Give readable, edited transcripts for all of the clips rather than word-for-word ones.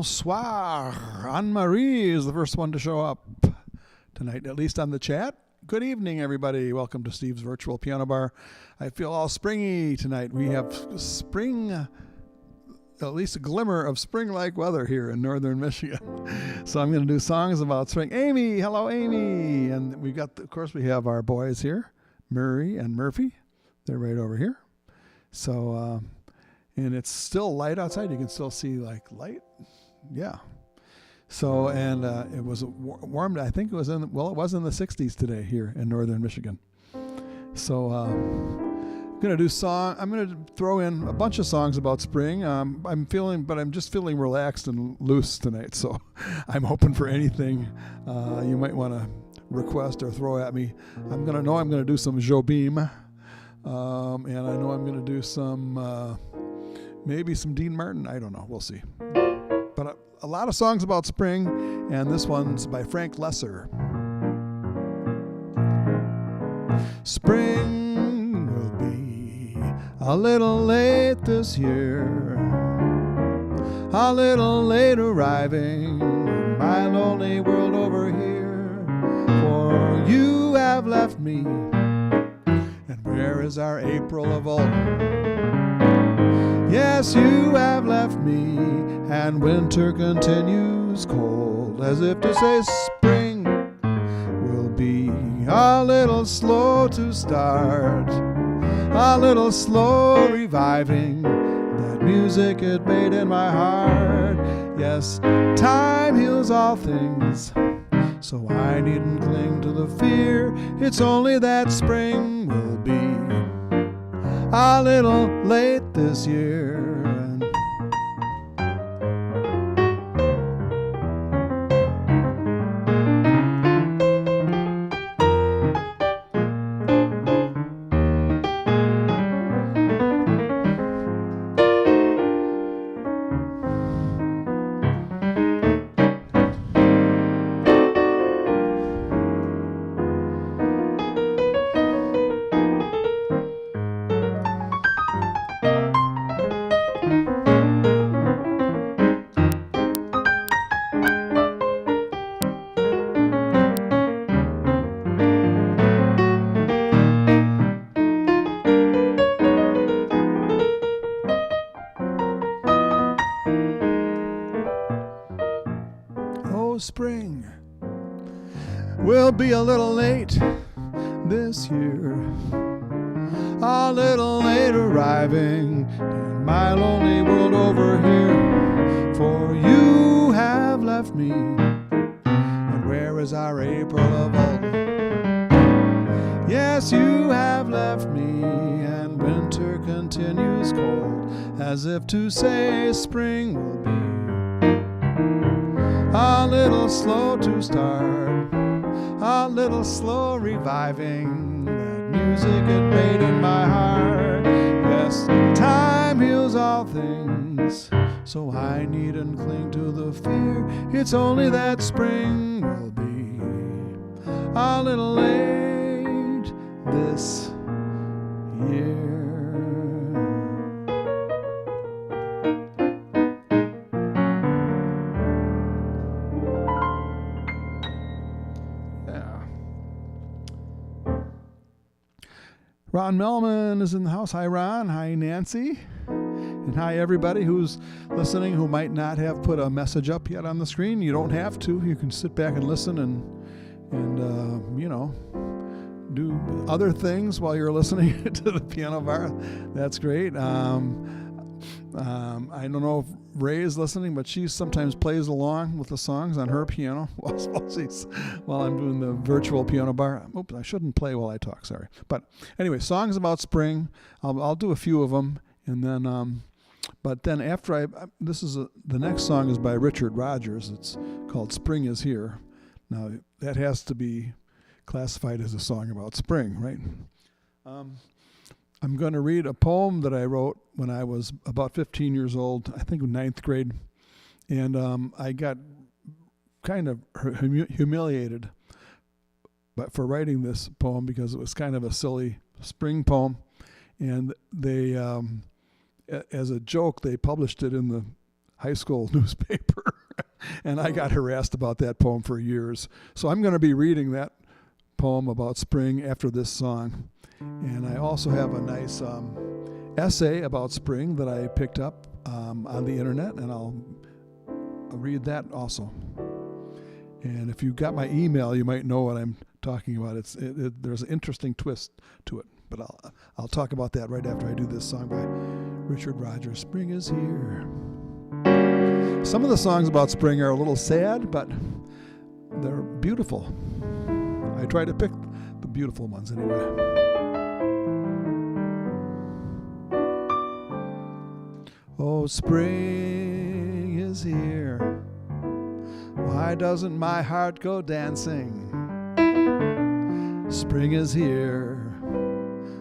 Bonsoir. Anne-Marie is the first one to show up tonight, at least on the chat. Good evening, everybody. Welcome to Steve's Virtual Piano Bar. I feel all springy tonight. We have spring, at least a glimmer of spring-like weather here in northern Michigan. So I'm going to do songs about spring. Amy, hello, Amy. And we've got, of course, we have our boys here, Murray and Murphy. They're right over here. So, and it's still light outside. You can still see like light. Yeah. So, and it was warm. I think it was it was in the 60s today here in northern Michigan. So, I'm going to do I'm going to throw in a bunch of songs about spring. I'm just feeling relaxed and loose tonight. So I'm open for anything you might want to request or throw at me. I'm going to do some Jobim. And I know I'm going to do some, maybe some Dean Martin. I don't know. We'll see. But a lot of songs about spring, and this one's by Frank Lesser. Spring will be a little late this year, a little late arriving in my lonely world over here, for you have left me. Where is our April of old? Yes, you have left me, and winter continues cold, as if to say spring will be a little slow to start, a little slow reviving that music it made in my heart. Yes, time heals all things, so I needn't cling to the fear. It's only that spring will be a little late this year. Spring will be a little late this year, a little late arriving in my lonely world over here, for you have left me, and where is our April of old? Yes, you have left me, and winter continues cold, as if to say spring will be a little slow to start, a little slow reviving that music it made in my heart. Yes, time heals all things, so I needn't cling to the fear. It's only that spring will be a little late this year. Ron Melman is in the house. Hi, Ron. Hi, Nancy. And hi, everybody who's listening who might not have put a message up yet on the screen. You don't have to. You can sit back and listen and do other things while you're listening to the piano bar. That's great. I don't know if Ray is listening, but she sometimes plays along with the songs on her piano while I'm doing the virtual piano bar. Oops, I shouldn't play while I talk, sorry. But anyway, songs about spring. I'll do a few of them, and then, but then after the next song is by Richard Rogers. It's called Spring Is Here. Now, that has to be classified as a song about spring, right? I'm going to read a poem that I wrote when I was about 15 years old, I think in 9th grade. And I got kind of humiliated for writing this poem because it was kind of a silly spring poem. And they, as a joke, they published it in the high school newspaper. And I got harassed about that poem for years. So I'm going to be reading that poem about spring after this song. And I also have a nice essay about spring that I picked up on the internet, and I'll read that also. And if you got my email, you might know what I'm talking about. There's an interesting twist to it, but I'll talk about that right after I do this song by Richard Rodgers. Spring is here. Some of the songs about spring are a little sad, but they're beautiful. I try to pick the beautiful ones anyway. Oh, spring is here. Why doesn't my heart go dancing? Spring is here.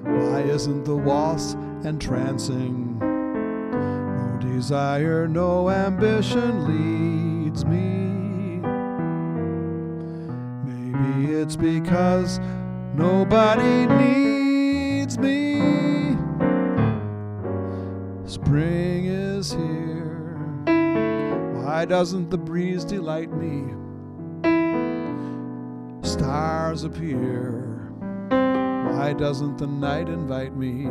Why isn't the waltz entrancing? No desire, no ambition leads me. Maybe it's because nobody needs me. Spring is here. Why doesn't the breeze delight me? Stars appear. Why doesn't the night invite me?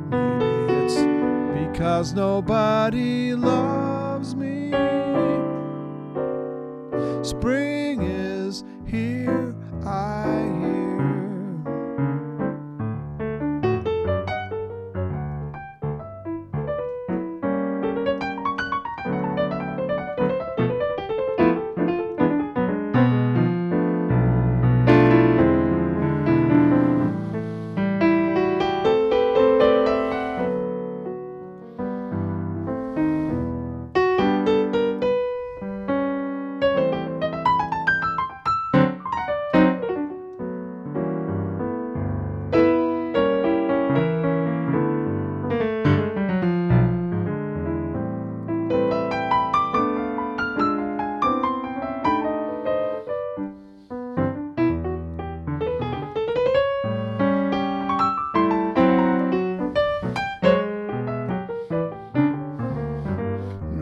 Maybe it's because nobody loves me. Spring is here, I hear.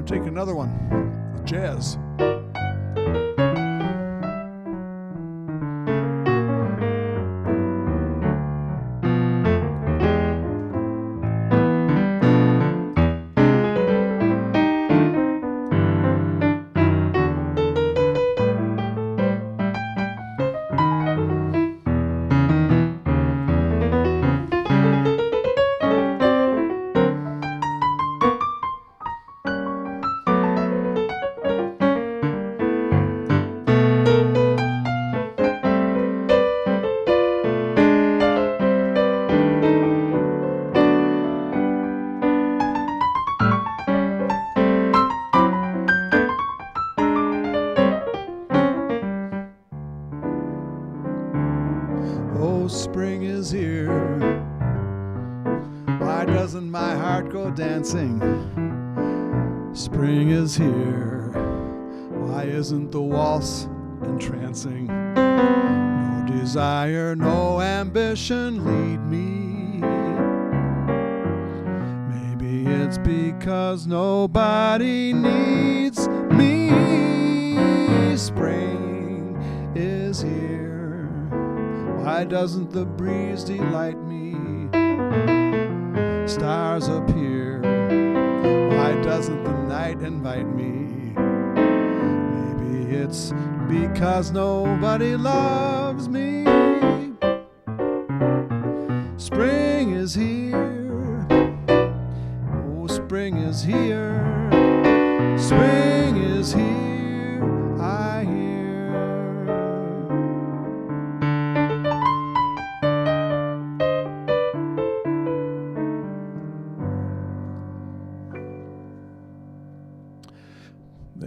Take another one, jazz. Oh, spring is here. Why doesn't my heart go dancing? Spring is here. Why isn't the waltz entrancing? No desire, no ambition lead me. Maybe it's because nobody needs me. Spring is here. Why doesn't the breeze delight me? Stars appear. Why doesn't the night invite me? Maybe it's because nobody loves me. Spring is here. Oh, spring is here. Spring is here, I hear.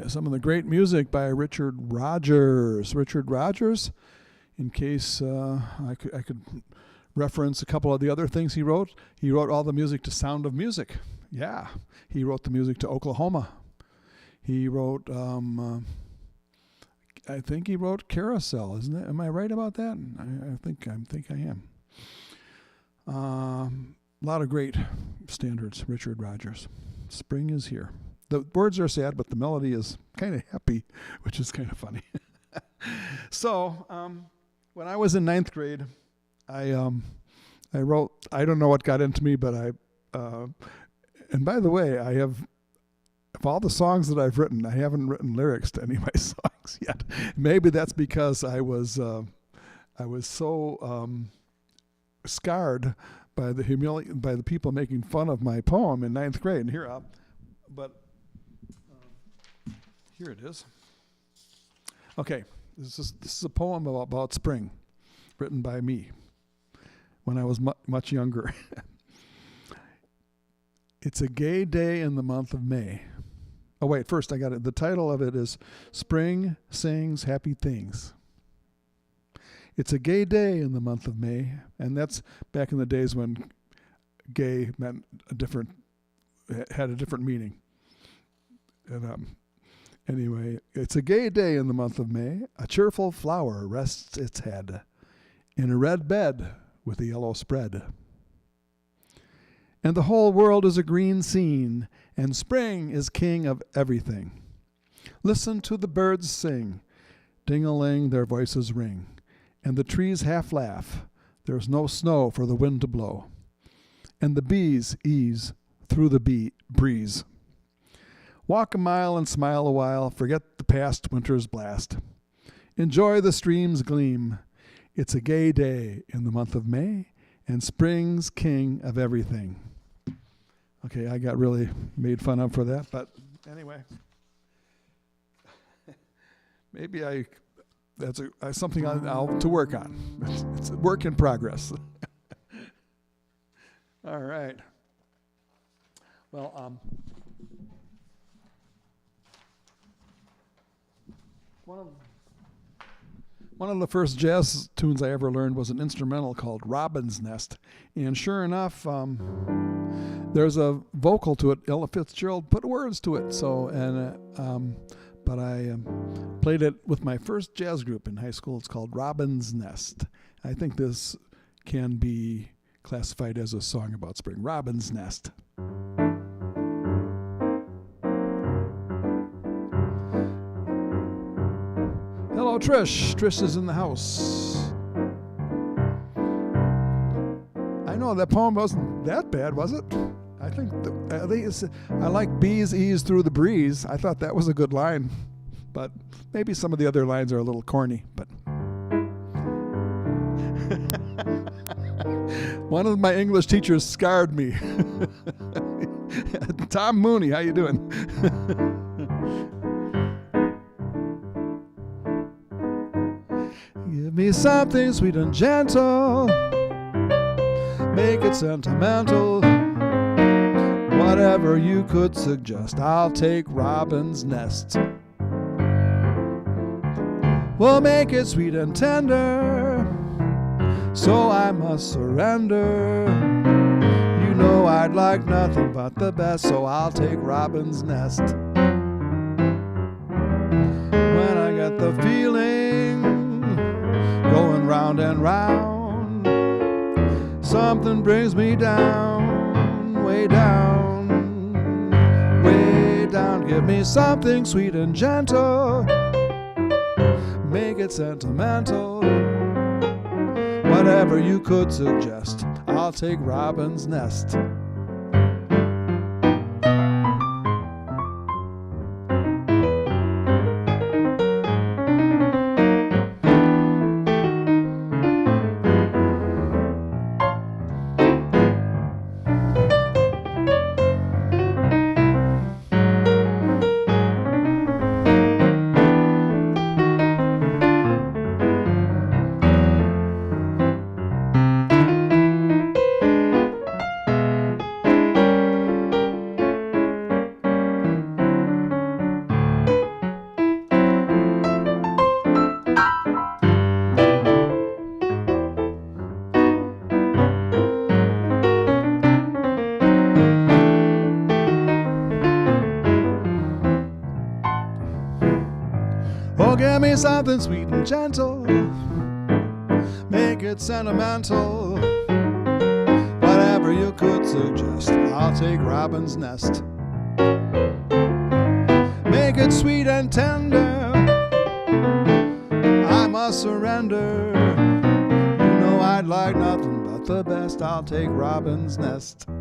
Some of the great music by Richard Rodgers. Richard Rodgers, in case I could reference a couple of the other things he wrote. He wrote all the music to Sound of Music. Yeah, he wrote the music to Oklahoma. He wrote, I think he wrote Carousel, isn't it? Am I right about that? I think I am. A lot of great standards, Richard Rodgers. Spring is here. The words are sad, but the melody is kind of happy, which is kind of funny. So, when I was in ninth grade, I wrote. I don't know what got into me, but and by the way, I have. Of all the songs that I've written, I haven't written lyrics to any of my songs yet. Maybe that's because I was so scarred by the people making fun of my poem in ninth grade. And here it is. Okay, this is a poem about spring, written by me when I was much younger. It's a gay day in the month of May. Oh, wait, first I got it. The title of it is Spring Sings Happy Things. It's a gay day in the month of May, and that's back in the days when gay meant had a different meaning. And anyway, it's a gay day in the month of May. A cheerful flower rests its head in a red bed with a yellow spread. And the whole world is a green scene, and spring is king of everything. Listen to the birds sing, ding-a-ling their voices ring, and the trees half laugh, there's no snow for the wind to blow, and the bees ease through the breeze. Walk a mile and smile a while, forget the past winter's blast. Enjoy the stream's gleam. It's a gay day in the month of May, and spring's king of everything. Okay, I got really made fun of for that, but anyway. Maybe that's something I'll to work on. It's a work in progress. All right. Well, one of the first jazz tunes I ever learned was an instrumental called Robin's Nest. And sure enough, there's a vocal to it. Ella Fitzgerald put words to it. But I played it with my first jazz group in high school. It's called Robin's Nest. I think this can be classified as a song about spring. Robin's Nest. Hello, Trish. Trish is in the house. I know that poem wasn't that bad, was it? I think I like bees ease through the breeze. I thought that was a good line, but maybe some of the other lines are a little corny. But one of my English teachers scarred me. Tom Mooney, how you doing? Give me something sweet and gentle, make it sentimental. Whatever you could suggest, I'll take Robin's Nest. We'll make it sweet and tender, so I must surrender. You know I'd like nothing but the best, so I'll take Robin's Nest. When I get the feeling going round and round, something brings me down, way down, way down. Give me something sweet and gentle, make it sentimental. Whatever you could suggest, I'll take Robin's Nest. Oh, give me something sweet and gentle, make it sentimental. Whatever you could suggest, I'll take Robin's Nest. make it sweet and tender. I must surrender. You know I'd like nothing but the best. I'll take Robin's Nest. For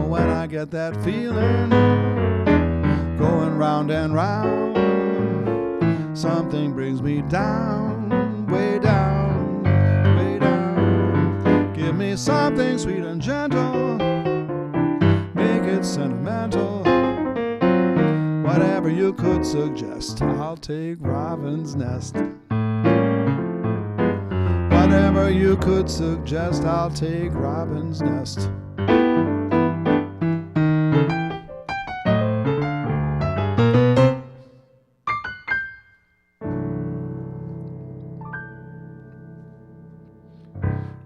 when I get that feeling going round and round, something brings me down, way down, way down. Give me something sweet and gentle, make it sentimental. Whatever you could suggest, I'll take Robin's Nest. Whatever you could suggest, I'll take Robin's Nest.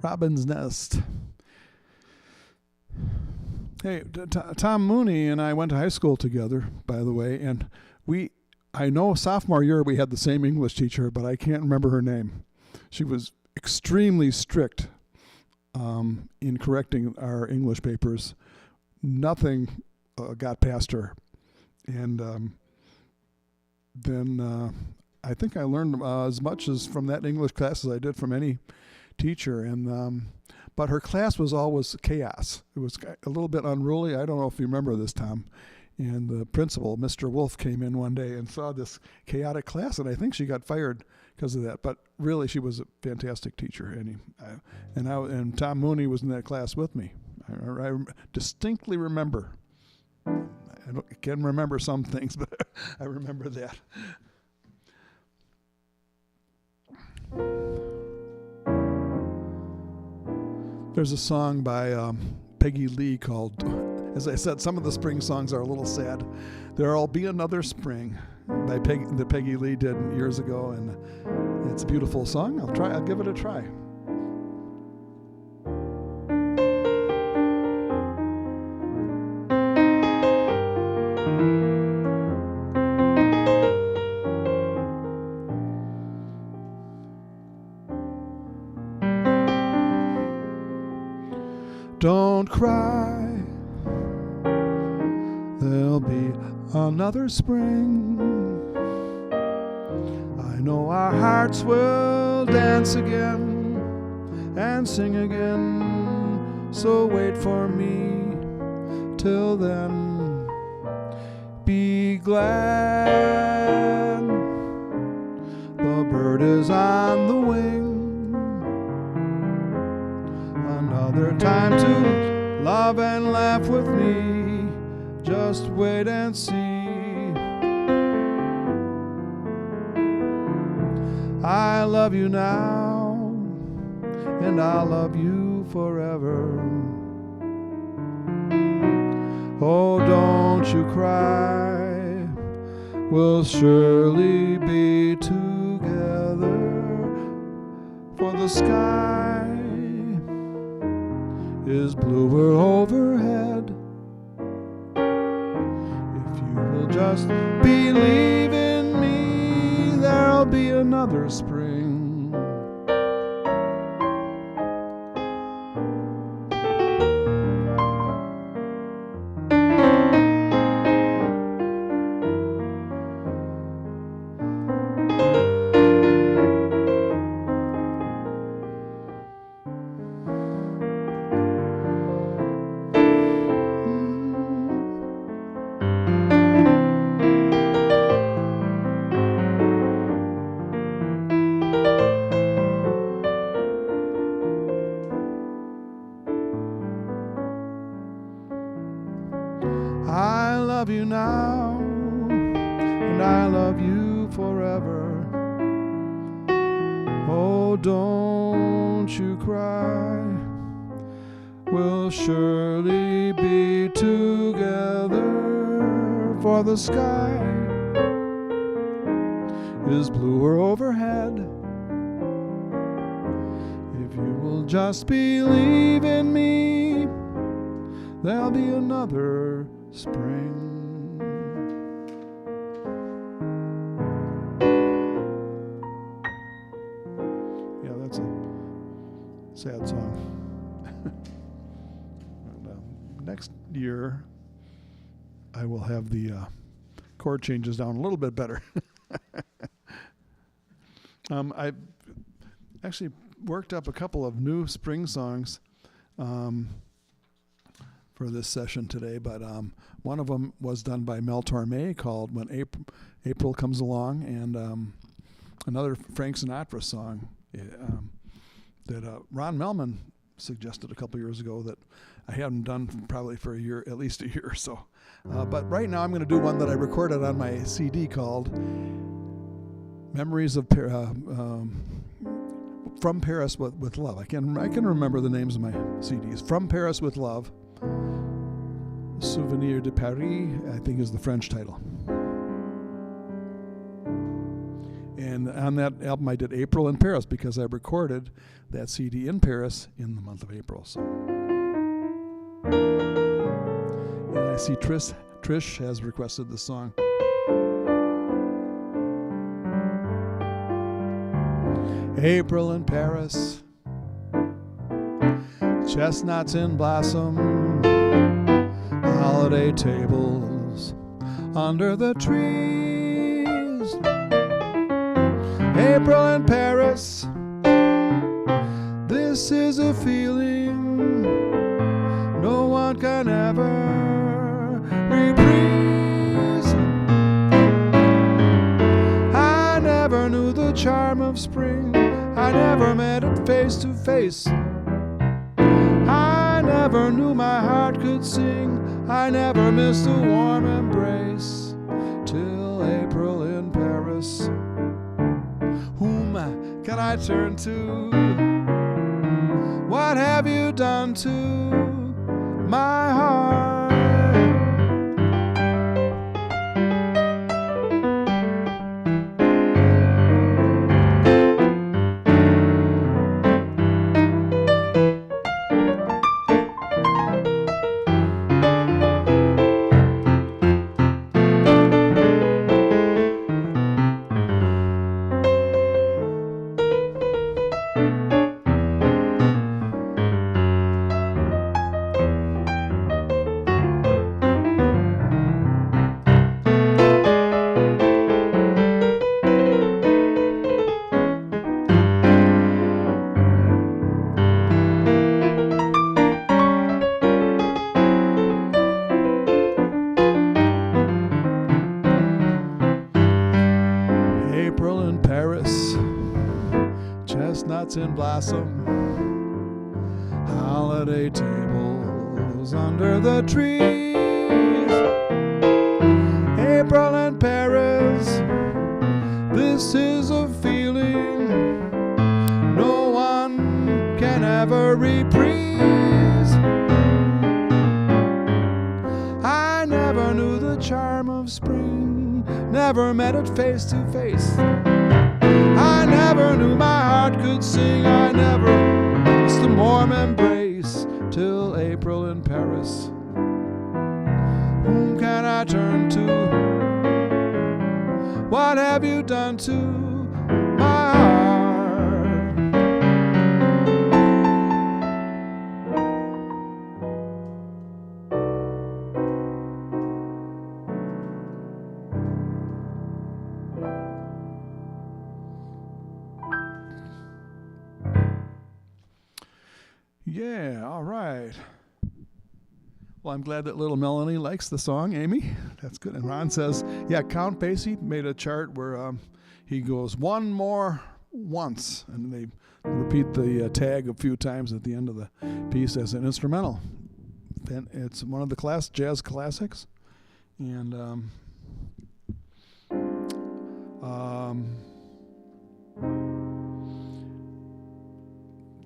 Robin's Nest. Hey, Tom Mooney and I went to high school together, by the way, and I know sophomore year we had the same English teacher, but I can't remember her name. She was extremely strict in correcting our English papers. Nothing got past her. And then I think I learned as much as from that English class as I did from any teacher. And but her class was always chaos. It was a little bit unruly. I don't know if you remember this, Tom. And the principal, Mr. Wolf, came in one day and saw this chaotic class, and I think she got fired because of that. But really, she was a fantastic teacher. And Tom Mooney was in that class with me. I distinctly remember. I can't remember some things, but I remember that. There's a song by Peggy Lee called, as I said, some of the spring songs are a little sad. There'll Be Another Spring that Peggy Lee did years ago, and it's a beautiful song. I'll give it a try. Don't cry, there'll be another spring. I know our hearts will dance again and sing again, so wait for me till then. Be glad, the bird is on the wing. Another time to love and laugh with me. Just wait and see. I love you now, and I'll love you forever. Oh, don't you cry, we'll surely be together, for the sky is bluer overhead. If you will just believe in me, there'll be another spring. I love you now, and I love you forever. Oh, don't you cry, we'll surely be together, for the sky is bluer overhead. If you will just believe in me, there'll be another spring. Yeah, that's a sad song. And, next year, I will have the chord changes down a little bit better. I actually worked up a couple of new spring songs for this session today, but one of them was done by Mel Torme called When April Comes Along, and another Frank Sinatra song that Ron Melman suggested a couple years ago that I hadn't done probably for at least a year or so. But right now I'm going to do one that I recorded on my CD called Memories of From Paris with Love. I can remember the names of my CDs. From Paris with Love, Souvenir de Paris, I think is the French title. And on that album I did April in Paris because I recorded that CD in Paris in the month of April. So, and I see Trish has requested the song. April in Paris, chestnuts in blossom, holiday tables under the trees. April in Paris, this is a feeling no one can ever reprise. I never knew the charm of spring, I never met it face to face. I never knew my heart could sing, I never missed a warm embrace till April in Paris. Whom can I turn to? What have you done to my heart? Chestnuts in blossom, holiday tables under the trees. April in Paris, this is a feeling no one can ever reprise. I never knew the charm of spring, never met it face to face. I never knew my heart could sing, I never missed a warm embrace till April in Paris. Whom can I turn to? What have you done to my heart? Yeah, all right. Well, I'm glad that little Melanie likes the song, Amy. That's good. And Ron says, yeah, Count Basie made a chart where he goes one more once, and they repeat the tag a few times at the end of the piece as an instrumental. It's one of the jazz classics, and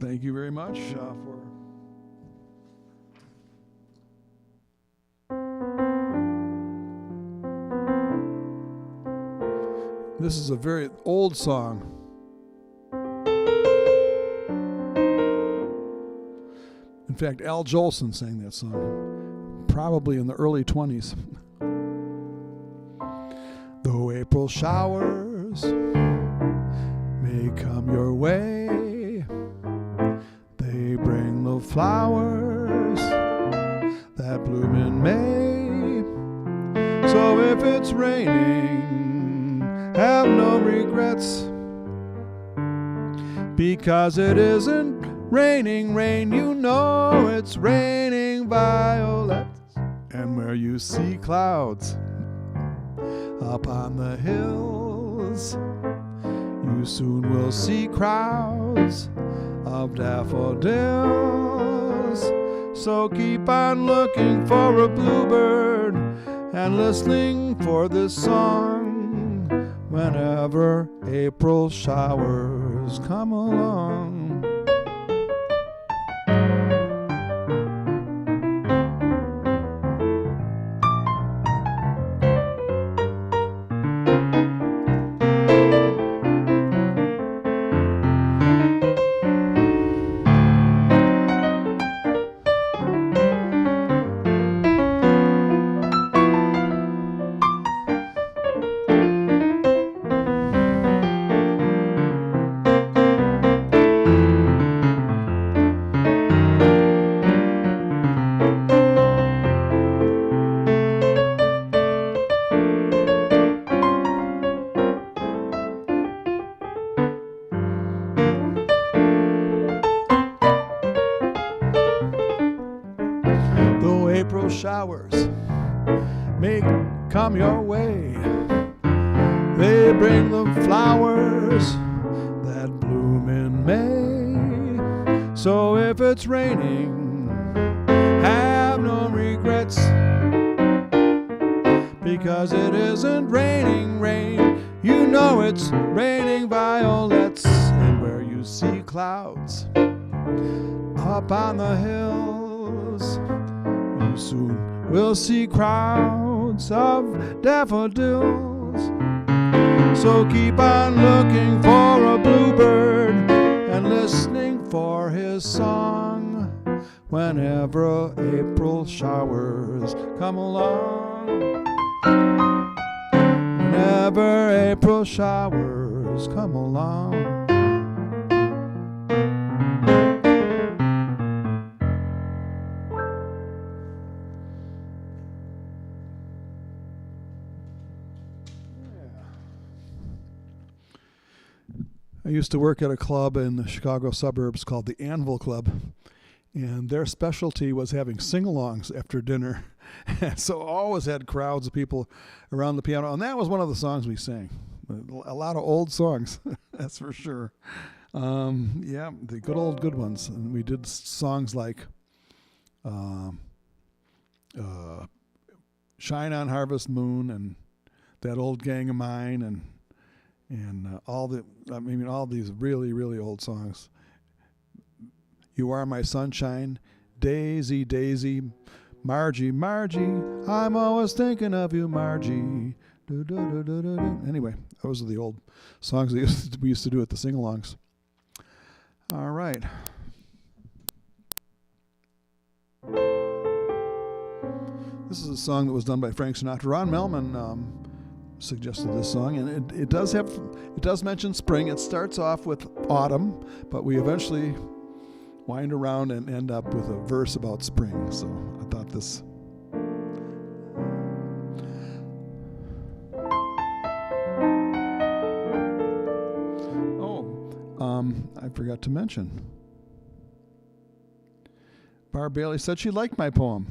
thank you very much for. This is a very old song. In fact, Al Jolson sang that song, probably in the early 20s. Though April showers may come your way, they bring the flowers that bloom in May. So if it's raining, have no regrets, because it isn't raining rain. You know it's raining violets. And where you see clouds up on the hills, you soon will see crowds of daffodils. So keep on looking for a bluebird and listening for this song whenever April showers come along. Though April showers may come your way, they bring the flowers that bloom in May. So if it's raining, have no regrets, because it isn't raining rain. You know it's raining violets. And where you see clouds up on the hills, you soon will see crowds of daffodils. So keep on looking for a bluebird and listening for his song whenever April showers come along. Whenever April showers come along. I used to work at a club in the Chicago suburbs called the Anvil Club, and their specialty was having sing-alongs after dinner. So always had crowds of people around the piano, and that was one of the songs we sang. A lot of old songs, that's for sure. Yeah, the good ones. And we did songs like Shine on Harvest Moon and That Old Gang of Mine, and all these really, really old songs. You Are My Sunshine, Daisy, Daisy, Margie, Margie, I'm always thinking of you, Margie. Anyway, those are the old songs we used to do at the sing-alongs. All right. This is a song that was done by Frank Sinatra. Ron Melman suggested this song, and it does mention spring. It starts off with autumn, but we eventually wind around and end up with a verse about spring. So I thought this. I forgot to mention. Barb Bailey said she liked my poem.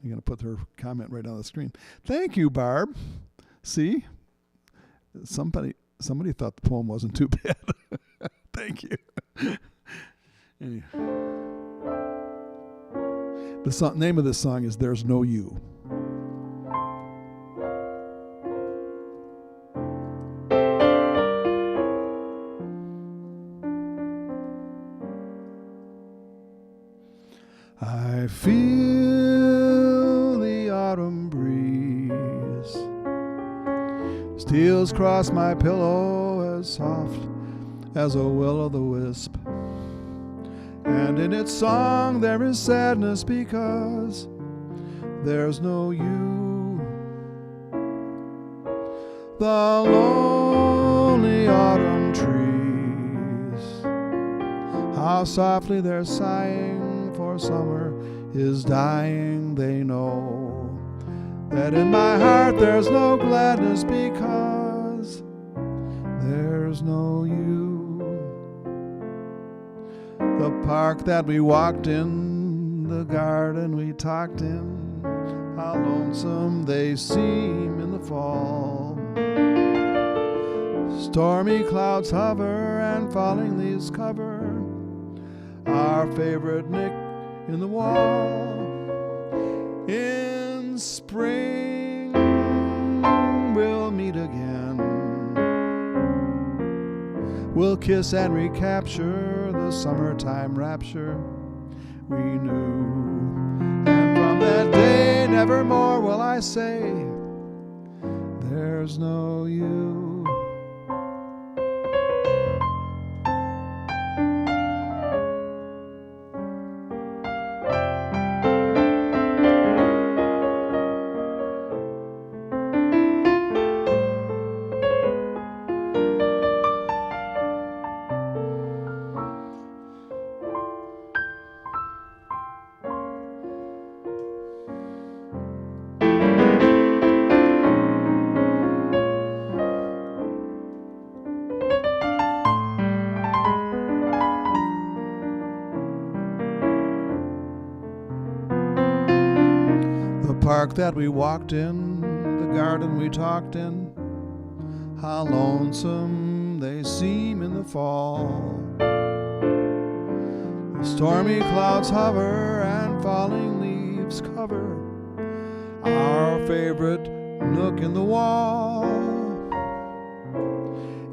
I'm going to put her comment right on the screen. Thank you, Barb. See? Somebody thought the poem wasn't too bad. Thank you. Anyway. The name of this song is There's No You. I feel the autumn breeze steals across my pillow as soft as a will-o'-the-wisp, and in its song there is sadness because there's no you. The lonely autumn trees, how softly they're sighing, for summer is dying, they know. that in my heart there's no gladness because there's no you. The park that we walked in, the garden we talked in, how lonesome they seem in the fall. Stormy clouds hover and falling leaves cover our favorite nick in the wall. In spring we'll meet again. We'll kiss and recapture the summertime rapture we knew. And from that day nevermore will I say there's no you. Park that we walked in, the garden we talked in, how lonesome they seem in the fall. The stormy clouds hover and falling leaves cover our favorite nook in the wall.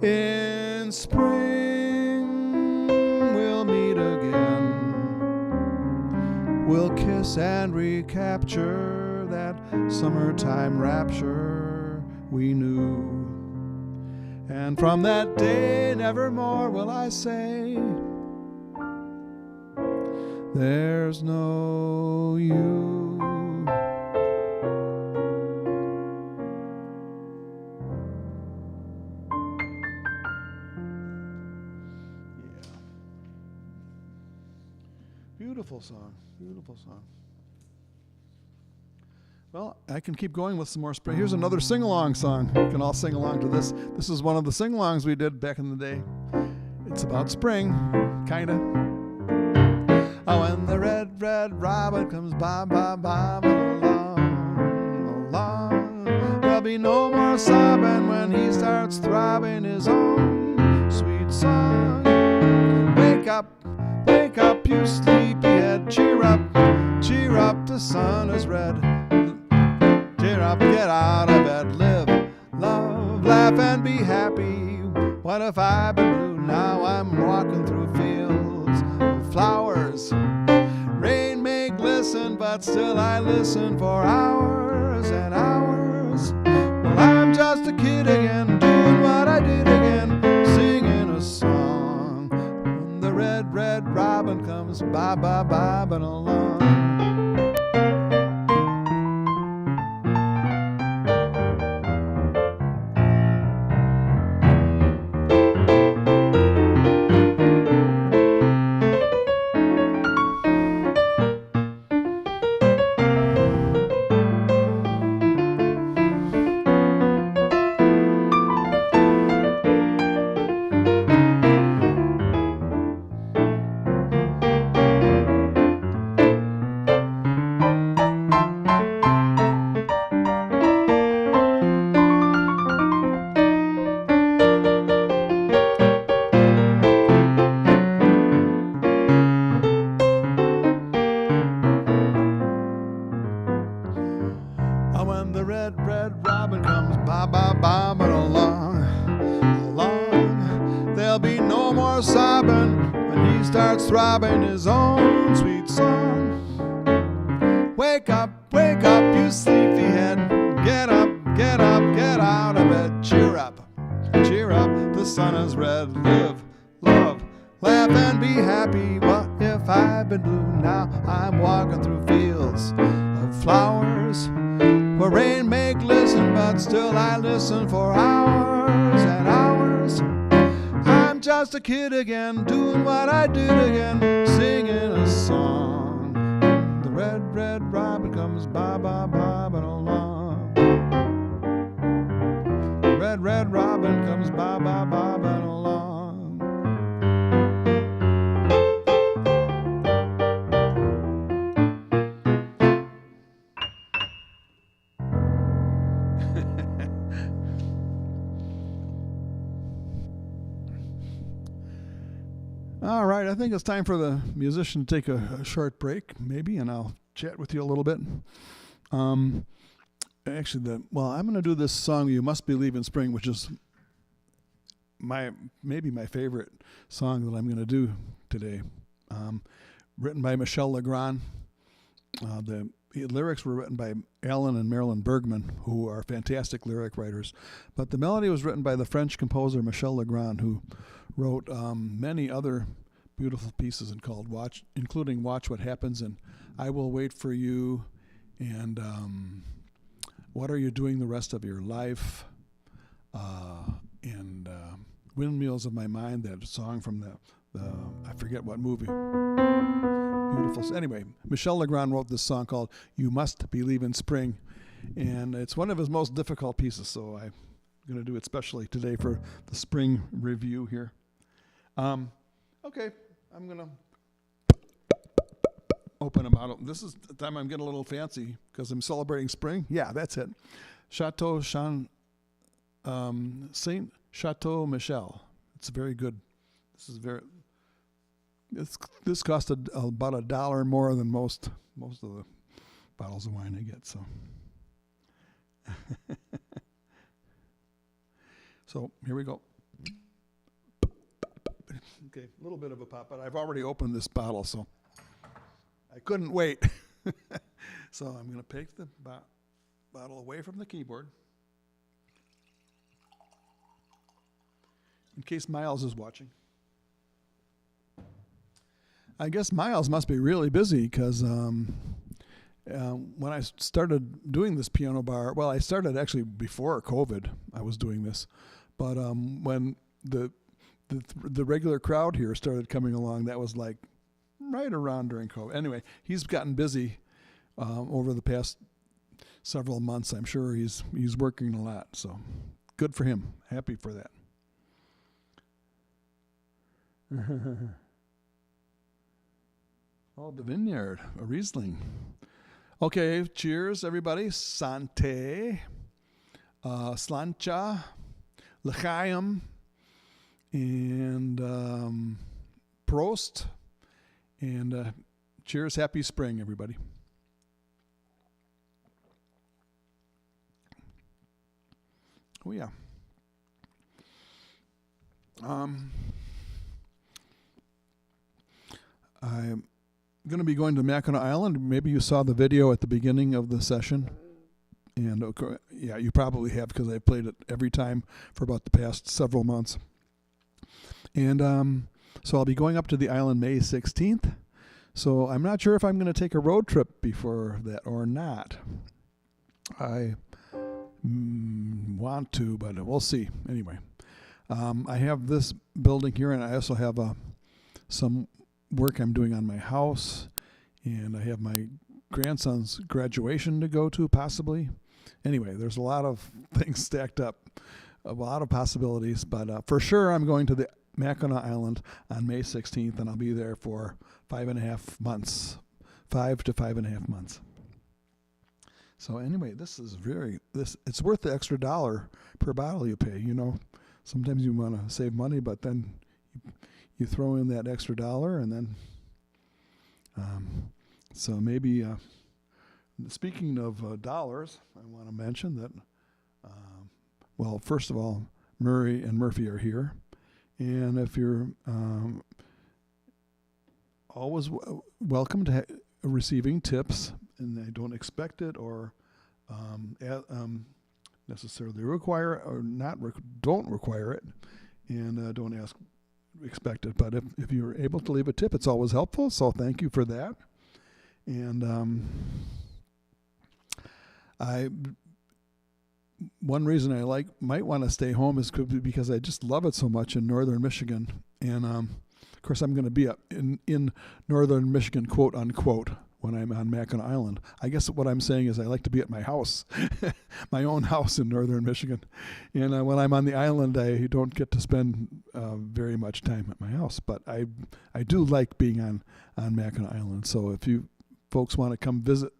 In spring we'll meet again. We'll kiss and recapture that summertime rapture we knew. And from that day nevermore will I say there's no you. Yeah. Beautiful song, beautiful song. Well, I can keep going with some more spring. Here's another sing-along song. You can all sing along to this. This is one of the sing-alongs we did back in the day. It's about spring, kind of. Oh, when the red, red robin comes bobbing along, along, there'll be no more sobbing when he starts throbbing his own sweet song. Wake up, you sleepyhead, cheer up, the sun is red. Cheer up, get out of bed, live, love, laugh, and be happy. What if I've been blue? Now I'm walking through fields of flowers. Rain may glisten, but still I listen for hours and hours. Well, I'm just a kid again, doing what I did again, singing a song. When the red, red robin comes bobbing along. When the red, red robin comes bobbing along, along, there'll be no more sobbing when he starts throbbing his own sweet song. Wake up, you sleepyhead, get up, get out of bed, cheer up, the sun is red, live, love, laugh and be happy. What if I've been blue? Now I'm walking through fields of flowers, where rain may glisten, but still I listen for hours and hours. I'm just a kid again, doing what I did again, singing a song. The red, red robin comes bobbing along. red, red robin comes bobbing along. All right, I think it's time for the musician to take a short break, maybe, and I'll chat with you a little bit. Actually, I'm going to do this song, "You Must Believe in Spring," which is maybe my favorite song that I'm going to do today. Written by Michel Legrand. The lyrics were written by Alan and Marilyn Bergman, who are fantastic lyric writers. But the melody was written by the French composer Michel Legrand, who wrote many other beautiful pieces including "Watch What Happens" and "I Will Wait for You" and "What Are You Doing the Rest of Your Life?" and "Windmills of My Mind," that song from the I forget what movie. Beautiful. Anyway, Michel Legrand wrote this song called "You Must Believe in Spring," and it's one of his most difficult pieces, so I'm going to do it specially today for the spring review here. Okay, I'm going to open a bottle. This is the time I'm getting a little fancy because I'm celebrating spring. Yeah, that's it. Chateau Saint Chateau Michel. It's very good. This cost about $1 more than most of the bottles of wine I get. So, so here we go. Okay, a little bit of a pop, but I've already opened this bottle, so I couldn't wait. So I'm going to take the bottle away from the keyboard in case Miles is watching. I guess Miles must be really busy because when I started doing this piano bar, well, I started actually before COVID. I was doing this, but when the regular crowd here started coming along, that was like right around during COVID. Anyway, he's gotten busy over the past several months. I'm sure he's working a lot, so good for him. Happy for that. Oh, the vineyard, a Riesling. Okay, cheers, everybody. Sante, Slancha, L'chaim, and Prost, and cheers, happy spring, everybody. Oh, yeah. I'm going to be going to Mackinac Island. Maybe you saw the video at the beginning of the session. And yeah, you probably have because I played it every time for about the past several months. And so I'll be going up to the island May 16th. So I'm not sure if I'm going to take a road trip before that or not. I want to, but we'll see. Anyway, I have this building here, and I also have some work I'm doing on my house, and I have my grandson's graduation to go to, possibly. Anyway, there's a lot of things stacked up, a lot of possibilities, but for sure I'm going to the Mackinac Island on May 16th, and I'll be there for 5.5 months, 5 to 5.5 months. So anyway, it's worth the extra $1 per bottle you pay. You know, sometimes you want to save money, but then you throw in that extra $1, and then so maybe. Speaking of dollars, I want to mention that. Well, first of all, Murray and Murphy are here, and if you're always welcome to receiving tips, and they don't expect it or necessarily require it, or don't require it, and don't expect it. But if you're able to leave a tip, it's always helpful. So thank you for that. And one reason I might want to stay home is because I just love it so much in northern Michigan, and of course I'm going to be up in northern Michigan, quote unquote, when I'm on Mackinac Island. I guess what I'm saying is I like to be at my house, my own house in northern Michigan. And when I'm on the island, I don't get to spend very much time at my house. But I do like being on Mackinac Island. So if you folks want to come visit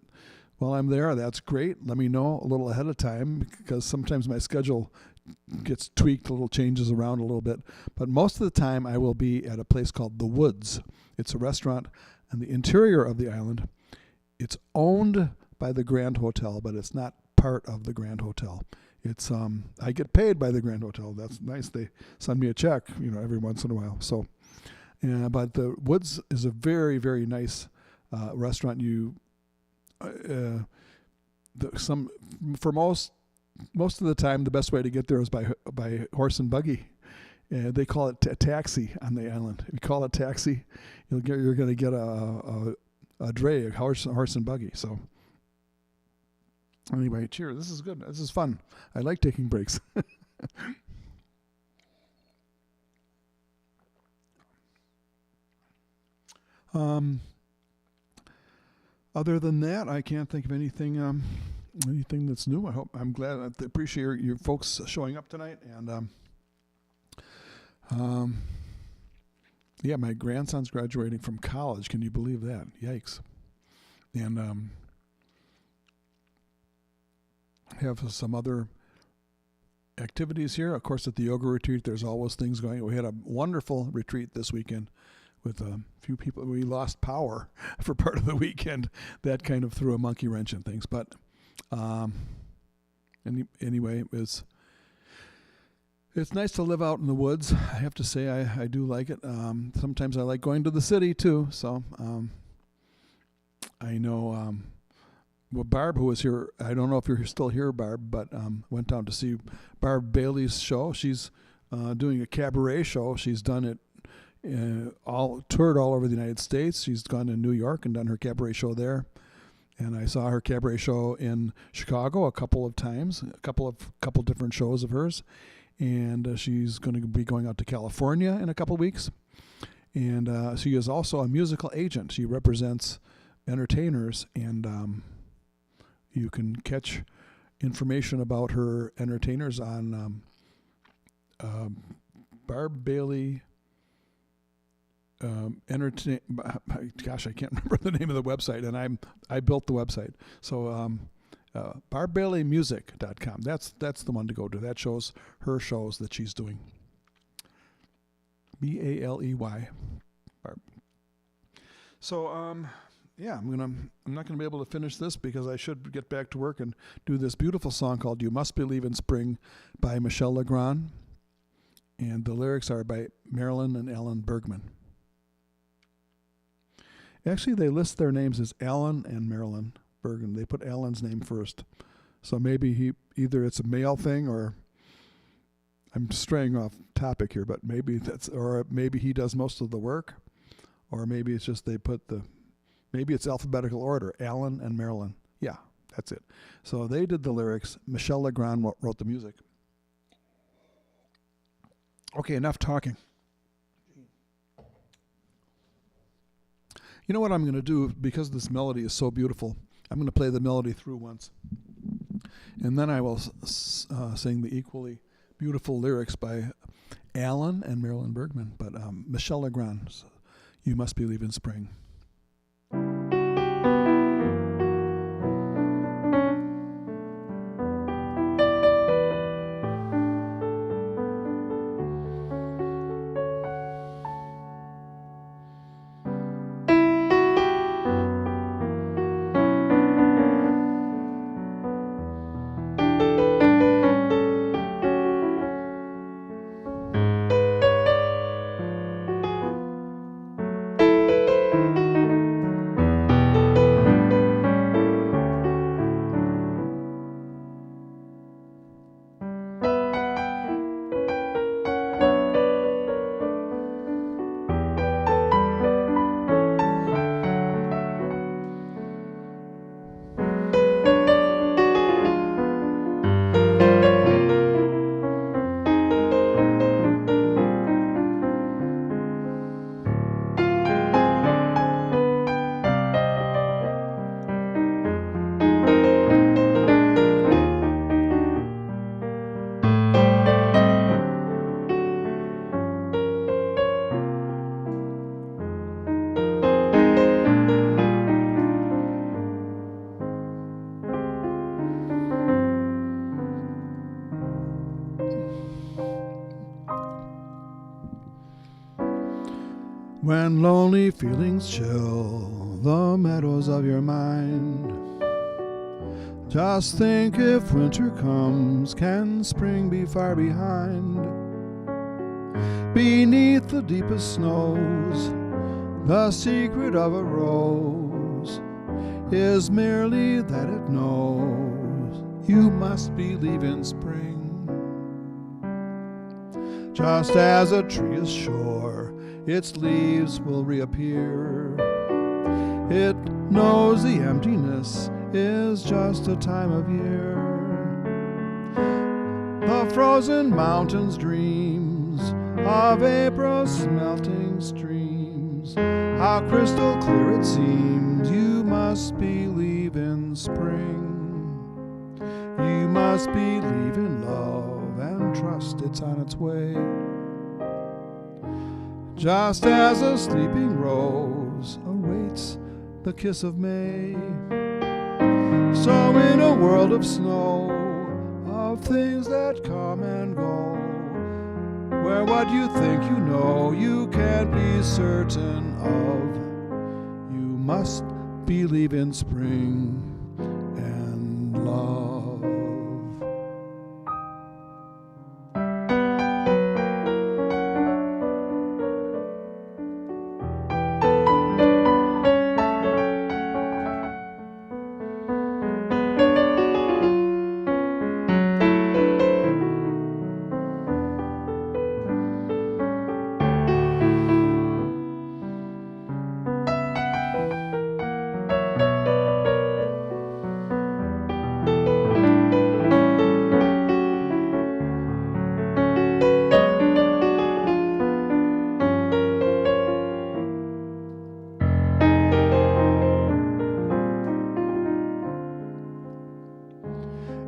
while I'm there, that's great. Let me know a little ahead of time, because sometimes my schedule gets tweaked, a little changes around a little bit. But most of the time I will be at a place called The Woods. It's a restaurant in the interior of the island. It's owned by the Grand Hotel, but it's not part of the Grand Hotel. It's I get paid by the Grand Hotel. That's nice. They send me a check, every once in a while. So, but The Woods is a very, very nice restaurant. Most of the time, the best way to get there is by horse and buggy. They call it a taxi on the island. If you call it taxi, you're going to get a dray, a horse and buggy. So anyway, cheers. This is good. This is fun. I like taking breaks. Other than that, I can't think of anything that's new. I'm glad. I appreciate your folks showing up tonight. And yeah, my grandson's graduating from college. Can you believe that? Yikes! And have some other activities here. Of course, at the yoga retreat, there's always things going. We had a wonderful retreat this weekend with a few people. We lost power for part of the weekend. That kind of threw a monkey wrench in things. But anyway, it's nice to live out in the woods. I have to say I do like it. Sometimes I like going to the city too. So I know Barb, who was here, I don't know if you're still here, Barb, but went down to see Barb Bailey's show. She's doing a cabaret show. She's done it toured all over the United States. She's gone to New York and done her cabaret show there. And I saw her cabaret show in Chicago a couple of times, a couple different shows of hers. And she's going to be going out to California in a couple of weeks. And she is also a musical agent. She represents entertainers, and you can catch information about her entertainers on Barb Bailey Gosh, I can't remember the name of the website, and I built the website. So barbbaileymusic.com. That's the one to go to. That shows her shows that she's doing. Bailey. Barb. So yeah, I'm not gonna be able to finish this because I should get back to work and do this beautiful song called "You Must Believe in Spring" by Michel Legrand, and the lyrics are by Marilyn and Alan Bergman. Actually, they list their names as Alan and Marilyn Bergman. They put Alan's name first. So maybe either it's a male thing, or I'm straying off topic here, but maybe maybe he does most of the work, or maybe it's just maybe it's alphabetical order, Alan and Marilyn. Yeah, that's it. So they did the lyrics. Michel Legrand wrote the music. Okay, enough talking. You know what I'm going to do, because this melody is so beautiful, I'm going to play the melody through once. And then I will sing the equally beautiful lyrics by Alan and Marilyn Bergman, but Michel Legrand, "You Must Believe in Spring." When lonely feelings chill the meadows of your mind, just think if winter comes, can spring be far behind? Beneath the deepest snows, the secret of a rose is merely that it knows you must believe in spring. Just as a tree is sure its leaves will reappear, it knows the emptiness is just a time of year. The frozen mountains dreams of April's smelting streams, how crystal clear it seems. You must believe in spring. You must believe in love and trust it's on its way. Just as a sleeping rose awaits the kiss of May, so in a world of snow, of things that come and go, where what you think you know you can't be certain of, you must believe in spring and love.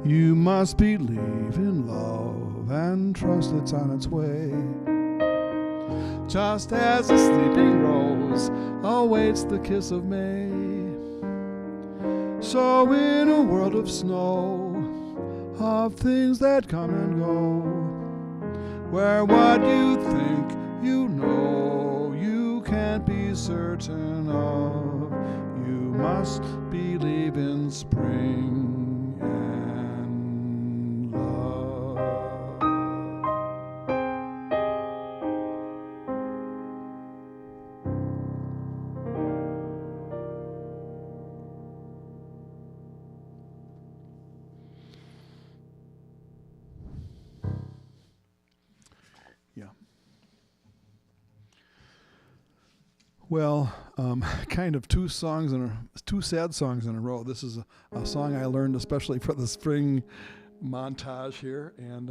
You must believe in love and trust it's on its way. Just as a sleeping rose awaits the kiss of May, so in a world of snow, of things that come and go, where what you think you know you can't be certain of, you must believe in spring. Well, kind of two sad songs in a row. This is a song I learned especially for the spring montage here, and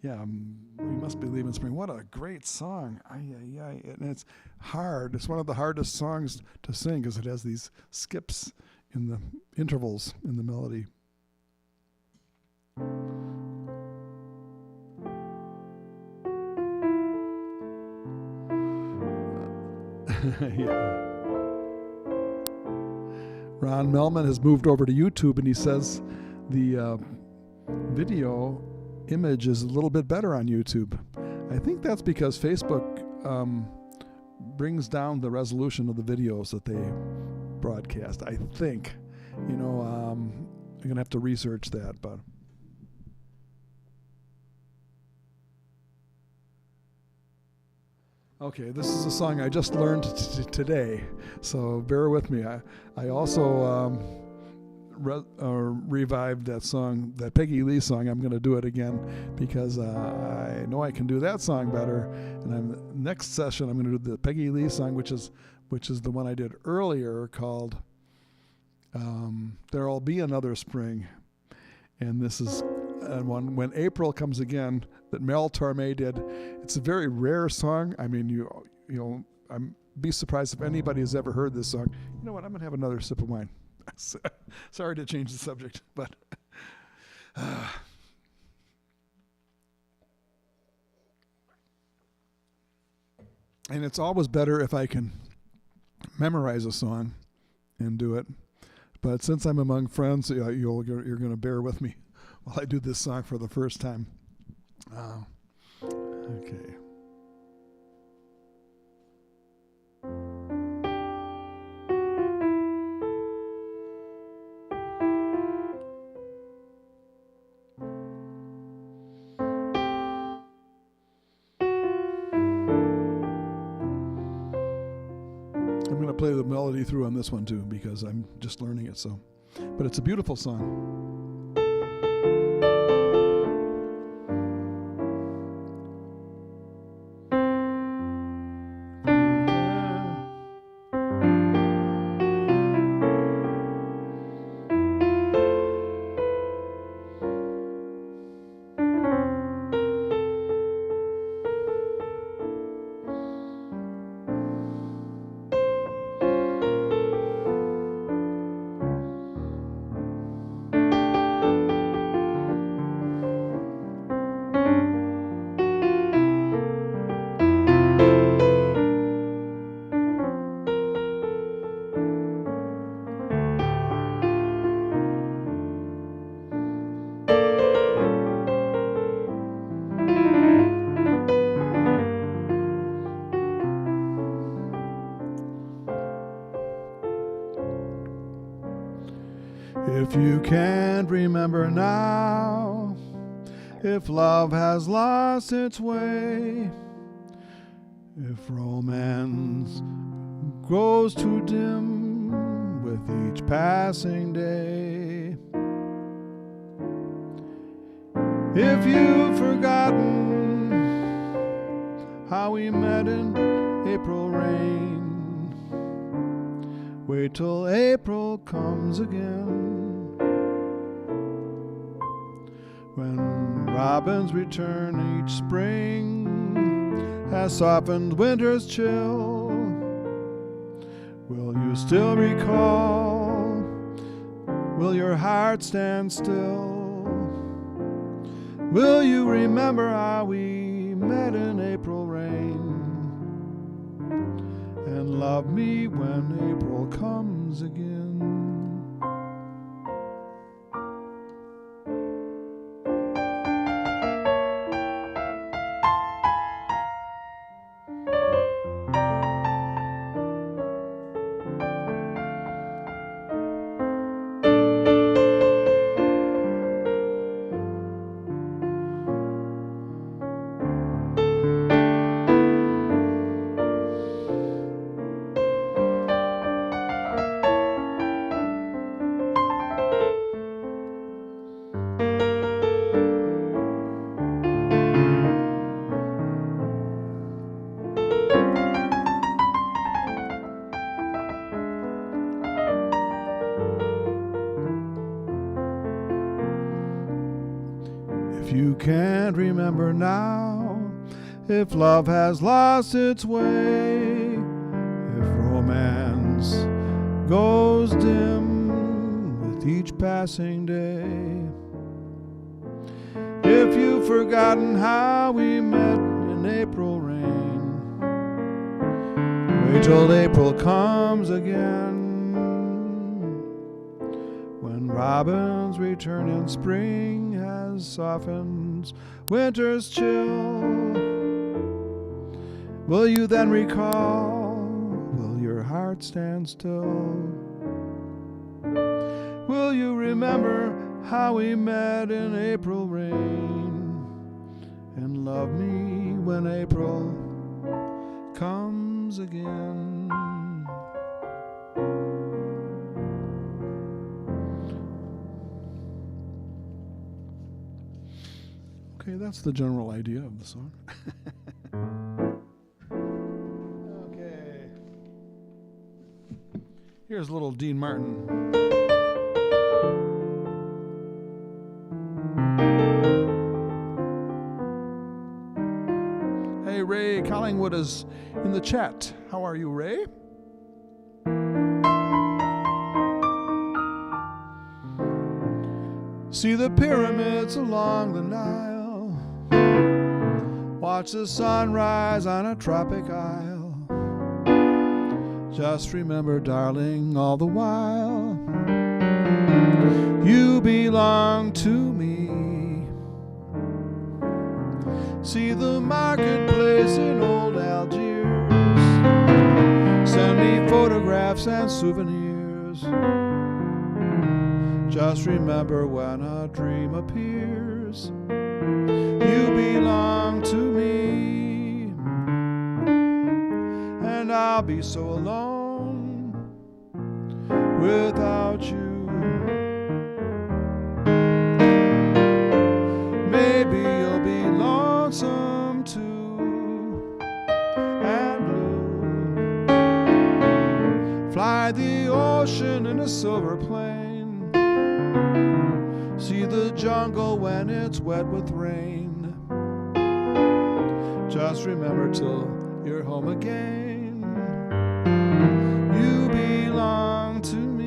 we must believe in spring. What a great song! And it's hard. It's one of the hardest songs to sing because it has these skips in the intervals in the melody. Yeah. Ron Melman has moved over to YouTube, and he says the video image is a little bit better on YouTube. I think that's because Facebook brings down the resolution of the videos that they broadcast. I think, I'm gonna have to research that, but. Okay, this is a song I just learned today, so bear with me. I also revived that song, that Peggy Lee song. I'm going to do it again because I know I can do that song better. And next session I'm going to do the Peggy Lee song, which is the one I did earlier called "There'll Be Another Spring," and this is one when April comes again, that Mel Torme did. It's a very rare song. I mean, I'm be surprised if anybody has ever heard this song. You know what? I'm gonna have another sip of wine. Sorry to change the subject, but and it's always better if I can memorize a song and do it. But since I'm among friends, you're going to bear with me while I do this song for the first time. Okay. play the melody through on this one too because I'm just learning it. So, but it's a beautiful song. If you can't remember now, if love has lost its way, if romance grows too dim with each passing day, if you've forgotten how we met in April rain, wait till April comes again, when robins return each spring has softened winter's chill. Will you still recall? Will your heart stand still? Will you remember how we met in April rain, and love me when April comes again? If you can't remember now, if love has lost its way, if romance goes dim with each passing day, if you've forgotten how we met in April rain, wait till April comes again, when robins return and spring has softened winter's chill. Will you then recall? Will your heart stand still? Will you remember how we met in April rain, and love me when April comes again? Okay, that's the general idea of the song. Okay. Here's little Dean Martin. Hey, Ray Collingwood is in the chat. How are you, Ray? See the pyramids along the Nile. Watch the sunrise on a tropic isle. Just remember, darling, all the while, you belong to me. See the marketplace in old Algiers. Send me photographs and souvenirs. Just remember, when a dream appears, you belong to me, and I'll be so alone without you. Maybe you'll be lonesome too and blue. Fly the ocean in a silver plane. See the jungle when it's wet with rain. Just remember till you're home again, you belong to me.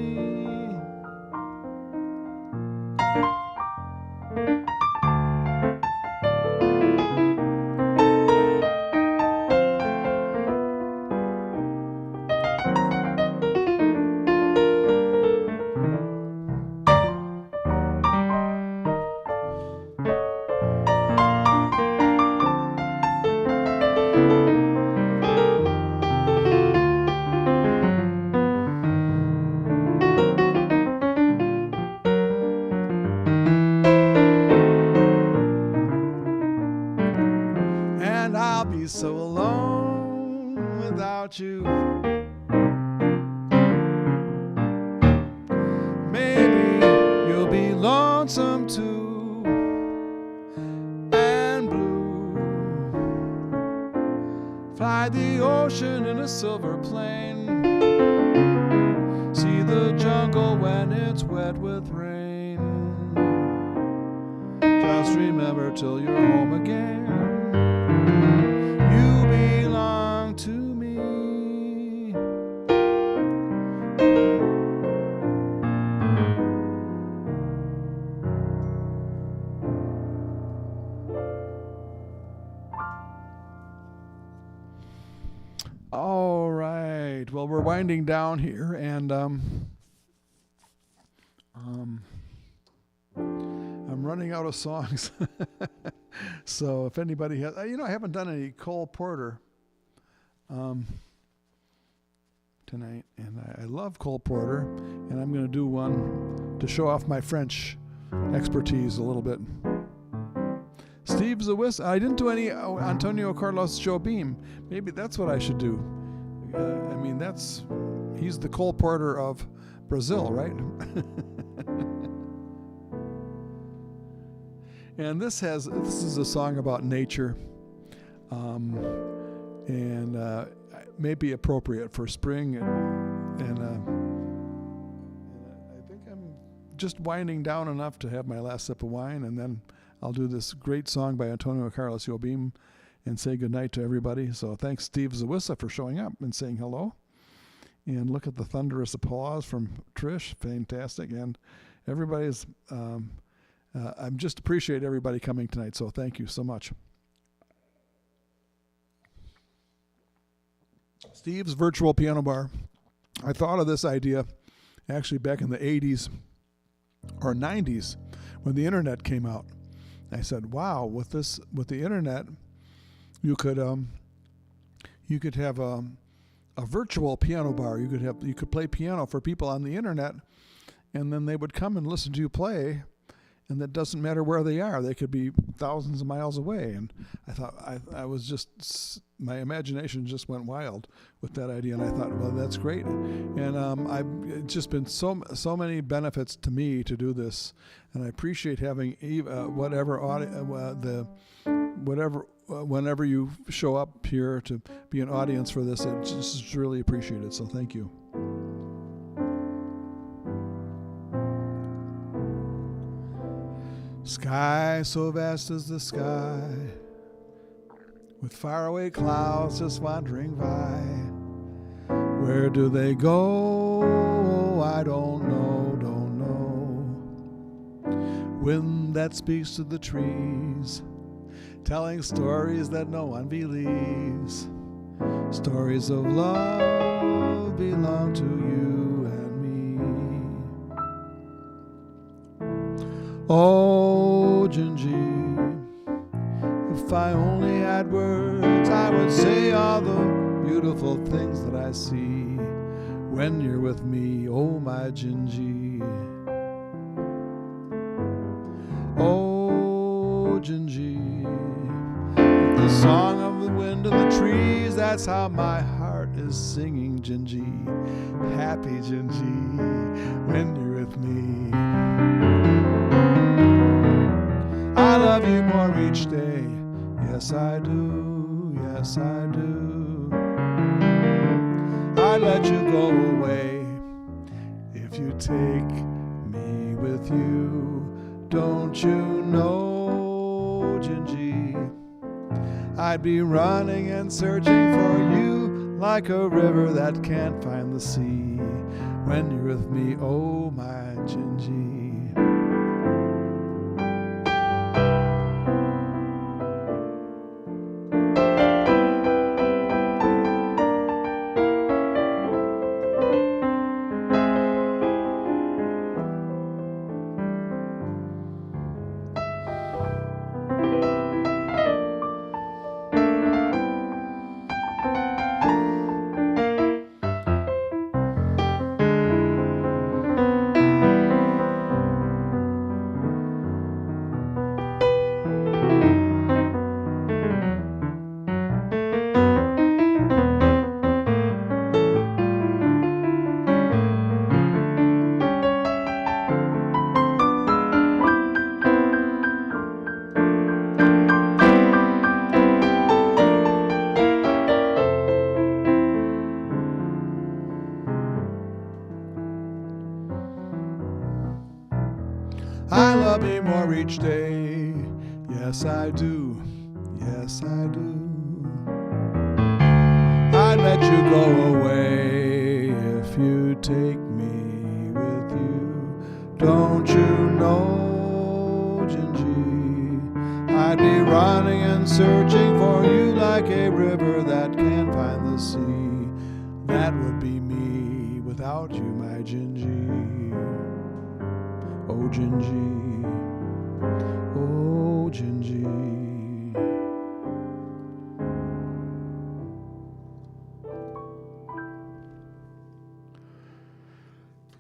And I'll be so alone without you. Maybe you'll be lonesome too and blue. Fly the ocean in a silver plane. See the jungle when it's wet with rain. Just remember till you're home again, you belong to me. All right. Well, we're winding down here, and I'm running out of songs. So if anybody has, I haven't done any Cole Porter tonight, and I love Cole Porter, and I'm going to do one to show off my French expertise a little bit. Steve Zawis, I didn't do any Antonio Carlos Jobim. Maybe that's what I should do. He's the Cole Porter of Brazil, right? And this is a song about nature, and may be appropriate for spring, and I think I'm just winding down enough to have my last sip of wine, and then I'll do this great song by Antonio Carlos Jobim and say goodnight to everybody. So thanks, Steve Zawissa, for showing up and saying hello. And look at the thunderous applause from Trish. Fantastic. And everybody's, I just appreciate everybody coming tonight. So thank you so much. Steve's Virtual Piano Bar. I thought of this idea actually back in the 80s or 90s when the internet came out. I said, wow, with the internet, you could have a virtual piano bar. You could play piano for people on the internet, and then they would come and listen to you play, and that doesn't matter where they are. They could be thousands of miles away. And I thought I was just, my imagination just went wild with that idea, and I thought, well, that's great. And it's just been so many benefits to me to do this, and I appreciate having whenever you show up here to be an audience for this. I just really appreciate it. So thank you. Sky so vast as the sky, with faraway clouds just wandering by. Where do they go? I don't know. Wind that speaks to the trees, telling stories that no one believes. Stories of love belong to you and me. Oh, Gingy, if I only had words, I would say all the beautiful things that I see when you're with me. Oh, my Gingy. Oh, Gingy, the song of the wind and the trees that that's how my heart is singing, Gingy. Happy Gingy, when you're with me. I love you more each day. Yes, I do. Yes, I do. I'd let you go away if you take me with you. Don't you know, Gingy? I'd be running and searching for you like a river that can't find the sea. When you're with me, oh my Gingy. I love you more each day. Yes, I do. Yes, I do. I'd let you go away if you take me with you. Don't you know, Gingy? I'd be running and searching for you like a river that can't find the sea. That would be me without you, my Gingy. Oh, Gingy, oh, Gingy.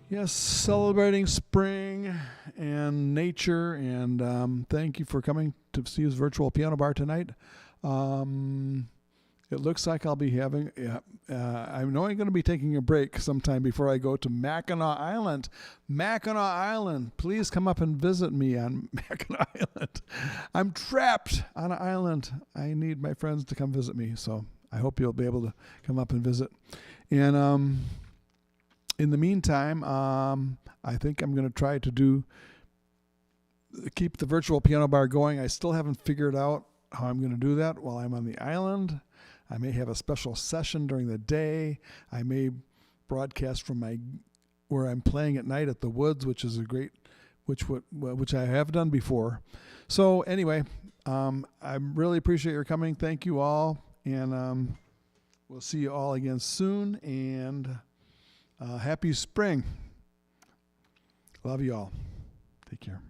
Yes, celebrating spring and nature, and thank you for coming to Steve's Virtual Piano Bar tonight. It looks like I'll be having, I'm only going to be taking a break sometime before I go to Mackinac Island. Mackinac Island, please come up and visit me on Mackinac Island. I'm trapped on an island. I need my friends to come visit me, so I hope you'll be able to come up and visit. And in the meantime, I think I'm going to try to keep the Virtual Piano Bar going. I still haven't figured out how I'm going to do that while I'm on the island. I may have a special session during the day. I may broadcast from where I'm playing at night at the Woods, which is which I have done before. So anyway, I really appreciate your coming. Thank you all, and we'll see you all again soon. And happy spring. Love you all. Take care.